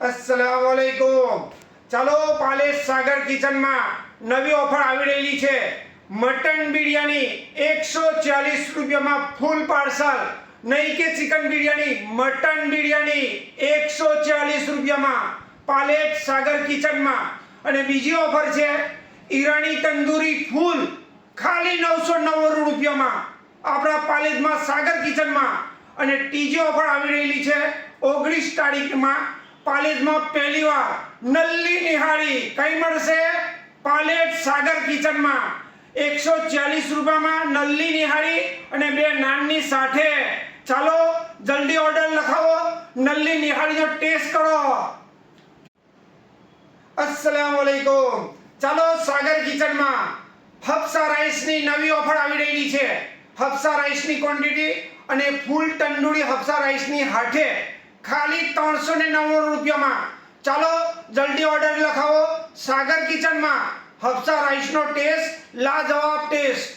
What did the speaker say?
अस्सलामुअलैकुम। ચાલો પાલેજ સાગર કિચનમાં નવી ઓફર આવી રહેલી છે। મટન બિરયાની 140 રૂપિયામાં ફૂલ પાર્સલ। નહીં કે ચિકન બિરયાની, મટન બિરયાની 140 રૂપિયામાં પાલેજ સાગર કિચનમાં। અને બીજી ઓફર છે ઈરાની તંદૂરી ફૂલ ખાલી 990 રૂપિયામાં આપણા પાલેજમાં સાગર કિચનમાં। અને ત્રીજી ઓફર આવી રહેલી છે 19 તારીખમાં પાલેજમાં પહેલી વાર નલ્લી નિહાળી કઈ મળશે? પાલેજ સાગર કિચનમાં 140 રૂપિયામાં નલ્લી નિહાળી અને બે નાનની સાથે। ચાલો જલ્દી ઓર્ડર લખાવો, નલ્લી નિહાળીનો ટેસ્ટ કરો। अस्सलामुअलैकुम। ચાલો સાગર કિચનમાં હફસા રાઈસની નવી ઓફર આવી રહેલી છે। હફસા રાઈસની ક્વોન્ટિટી અને ફૂલ તંદૂરી હફસા રાઈસની હાથે ખાલી 390 રૂપિયામાં। ચાલો જલ્દી ઓર્ડર લખાવો, સાગર કિચનમાં હફસા રાઈસનો ટેસ્ટ લાજવાબ ટેસ્ટ।